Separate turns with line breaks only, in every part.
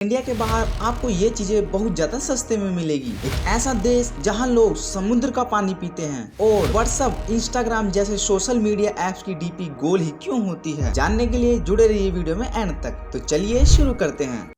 India के बाहर आपको ये चीजें बहुत ज्यादा सस्ते में मिलेगी। एक ऐसा देश जहां लोग समुद्र का पानी पीते हैं और व्हाट्सएप, इंस्टाग्राम जैसे सोशल मीडिया ऐप्स की डीपी गोल ही क्यों होती है, जानने के लिए जुड़े रहिए वीडियो में एंड तक। तो चलिए शुरू करते हैं।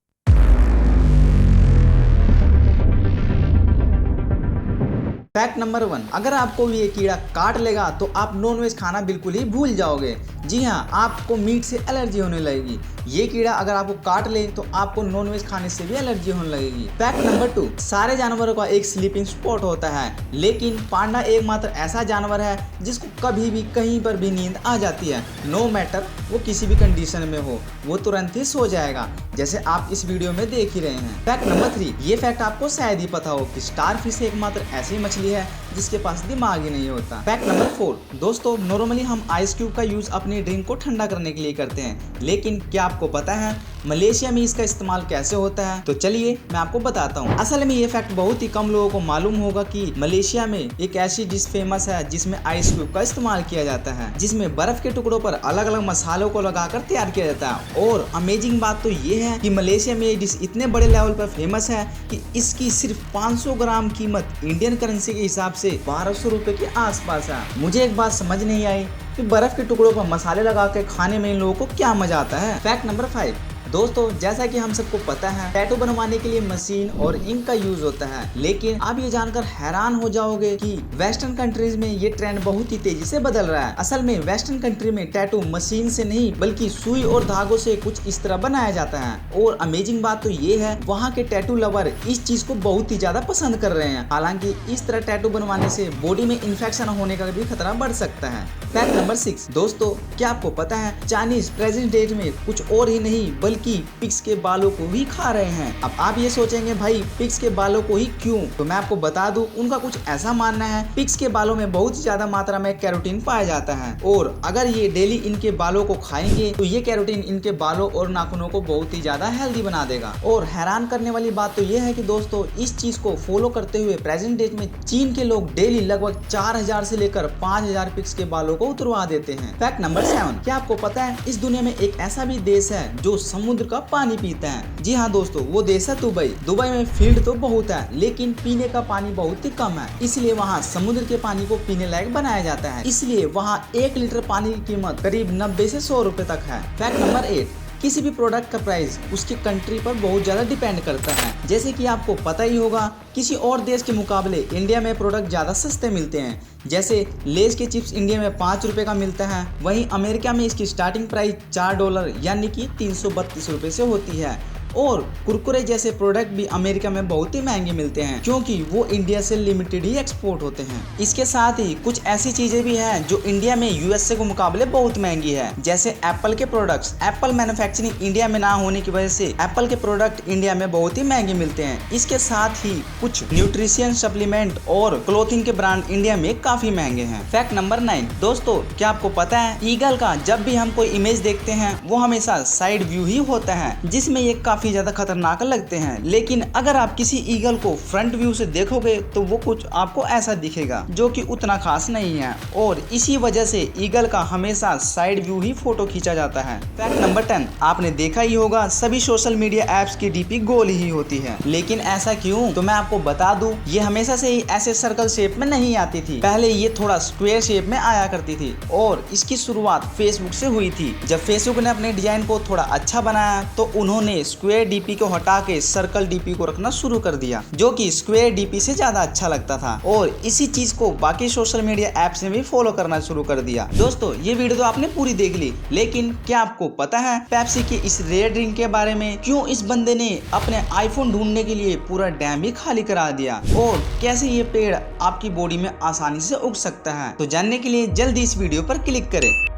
फैक्ट नंबर 1, अगर आपको ये कीड़ा काट लेगा तो आप नॉनवेज खाना बिल्कुल ही भूल जाओगे। जी हाँ, आपको मीट से एलर्जी होने लगेगी। ये कीड़ा अगर आपको काट ले तो आपको नॉनवेज खाने से भी एलर्जी होने लगेगी। फैक्ट नंबर 2, सारे जानवरों का एक स्लीपिंग स्पॉट होता है, लेकिन पांडा एकमात्र ऐसा जानवर है जिसको कभी भी कहीं पर भी नींद आ जाती है। नो मैटर वो किसी भी कंडीशन में हो, वो तुरंत ही सो जाएगा, जैसे आप इस वीडियो में देख ही रहे हैं। फैक्ट नंबर 3, ये फैक्ट आपको शायद ही पता हो कि स्टारफिश एकमात्र ऐसी मछली है जिसके पास दिमाग ही नहीं होता। फैक्ट नंबर 4, दोस्तों नॉर्मली हम आइस क्यूब का यूज अपने ड्रिंक को ठंडा करने के लिए करते हैं, लेकिन क्या आपको पता है मलेशिया में इसका इस्तेमाल कैसे होता है? तो चलिए मैं आपको बताता हूँ। असल में ये फैक्ट बहुत ही कम लोगों को मालूम होगा कि मलेशिया में एक ऐसी डिश फेमस है जिसमें आइस क्यूब का इस्तेमाल किया जाता है, जिसमें बर्फ के टुकड़ों पर अलग अलग मसालों को लगाकर तैयार किया जाता है। और अमेजिंग बात तो ये है कि मलेशिया में ये डिश इतने बड़े लेवल पर फेमस है कि इसकी सिर्फ 500 ग्राम कीमत इंडियन करेंसी के हिसाब से 1200 रुपए के आसपास है। मुझे एक बात समझ नहीं आई कि बर्फ के टुकड़ों पर मसाले लगा के खाने में इन लोगों को क्या मजा आता है। फैक्ट नंबर 5, दोस्तों जैसा कि हम सबको पता है टैटू बनवाने के लिए मशीन और इंक का यूज होता है, लेकिन आप ये जानकर हैरान हो जाओगे कि वेस्टर्न कंट्रीज में ये ट्रेंड बहुत ही तेजी से बदल रहा है। असल में वेस्टर्न कंट्री में टैटू मशीन से नहीं बल्कि सुई और धागों से कुछ इस तरह बनाया जाता है। और अमेजिंग बात तो ये है वहाँ के टैटू लवर इस चीज को बहुत ही ज्यादा पसंद कर रहे हैं। हालांकि इस तरह टैटू बनवाने से बॉडी में इन्फेक्शन होने का भी खतरा बढ़ सकता है। फैक्ट नंबर 6, दोस्तों क्या आपको पता है चाइनीज प्रेजेंट डेट में कुछ और ही नहीं बल्कि पिग्स के बालों को ही खा रहे हैं। अब आप ये सोचेंगे भाई पिग्स के बालों को ही क्यों, तो मैं आपको बता दूं उनका कुछ ऐसा मानना है पिग्स के बालों में बहुत ज्यादा मात्रा में कैरोटीन पाया जाता है, और अगर ये डेली इनके बालों को खाएंगे तो ये कैरोटीन इनके बालों और नाखूनों को बहुत ही ज्यादा हेल्दी बना देगा। और हैरान करने वाली बात तो ये है कि दोस्तों इस चीज को फॉलो करते हुए प्रेजेंट डेट में चीन के लोग डेली लगभग 4000 से लेकर 5000 पिग्स के बालों को उतरवा देते हैं। फैक्ट नंबर 7, क्या आपको पता है इस दुनिया में एक ऐसा भी देश है जो समुद्र का पानी पीता है? जी हाँ दोस्तों, वो देश है दुबई। दुबई में फील्ड तो बहुत है लेकिन पीने का पानी बहुत ही कम है, इसलिए वहाँ समुद्र के पानी को पीने लायक बनाया जाता है। इसलिए वहाँ 1 लीटर पानी की कीमत करीब 90 से 100 रुपए तक है। फैक्ट नंबर 8, किसी भी प्रोडक्ट का प्राइस उसकी कंट्री पर बहुत ज़्यादा डिपेंड करता है। जैसे कि आपको पता ही होगा किसी और देश के मुकाबले इंडिया में प्रोडक्ट ज़्यादा सस्ते मिलते हैं। जैसे लेस के चिप्स इंडिया में 5 रुपये का मिलता है, वहीं अमेरिका में इसकी स्टार्टिंग प्राइस $4 यानी कि 332 रुपये से होती है। और कुरकुरे जैसे प्रोडक्ट भी अमेरिका में बहुत ही महंगे मिलते हैं क्योंकि वो इंडिया से लिमिटेड ही एक्सपोर्ट होते हैं। इसके साथ ही कुछ ऐसी चीजें भी हैं जो इंडिया में यूएसए के मुकाबले बहुत महंगी है, जैसे एप्पल के प्रोडक्ट्स। एप्पल मैन्युफैक्चरिंग इंडिया में ना होने की वजह से एप्पल के प्रोडक्ट इंडिया में बहुत ही महंगे मिलते हैं। इसके साथ ही कुछ न्यूट्रिशन सप्लीमेंट और क्लोथिंग के ब्रांड इंडिया में काफी महंगे हैं। फैक्ट नंबर 9, दोस्तों क्या आपको पता है ईगल का जब भी हम कोई इमेज देखते हैं वो हमेशा साइड व्यू ही होता है, जिसमें ये काफी ज्यादा खतरनाक लगते हैं, लेकिन अगर आप किसी ईगल को फ्रंट व्यू से देखोगे तो वो कुछ आपको ऐसा दिखेगा जो कि उतना खास नहीं है, और इसी वजह से ईगल का हमेशा साइड व्यू ही फोटो खींचा जाता है। फैक्ट नंबर 10, आपने देखा ही होगा सभी सोशल मीडिया एप्स की डीपी गोल ही होती है, लेकिन ऐसा क्यों? तो मैं आपको बता दूं ये हमेशा से ही ऐसे सर्कल शेप में नहीं आती थी। पहले ये थोड़ा स्क्वायर शेप में आया करती थी और इसकी शुरुआत फेसबुक से हुई थी। जब फेसबुक ने अपने डिजाइन को थोड़ा अच्छा बनाया तो उन्होंने स्क्वायर डीपी को हटा के सर्कल डीपी को रखना शुरू कर दिया, जो कि स्क्वायर डीपी से ज्यादा अच्छा लगता था, और इसी चीज को बाकी सोशल मीडिया ऐप्स ने भी फॉलो करना शुरू कर दिया। दोस्तों ये वीडियो तो आपने पूरी देख ली, लेकिन क्या आपको पता है पेप्सी की इस रेयर ड्रिंक के बारे में? क्यों इस बंदे ने अपने आईफोन ढूंढने के लिए पूरा डैम भी खाली करा दिया, और कैसे ये पेड़ आपकी बॉडी में आसानी से उग सकता है? तो जानने के लिए जल्दी इस वीडियो पर क्लिक करें।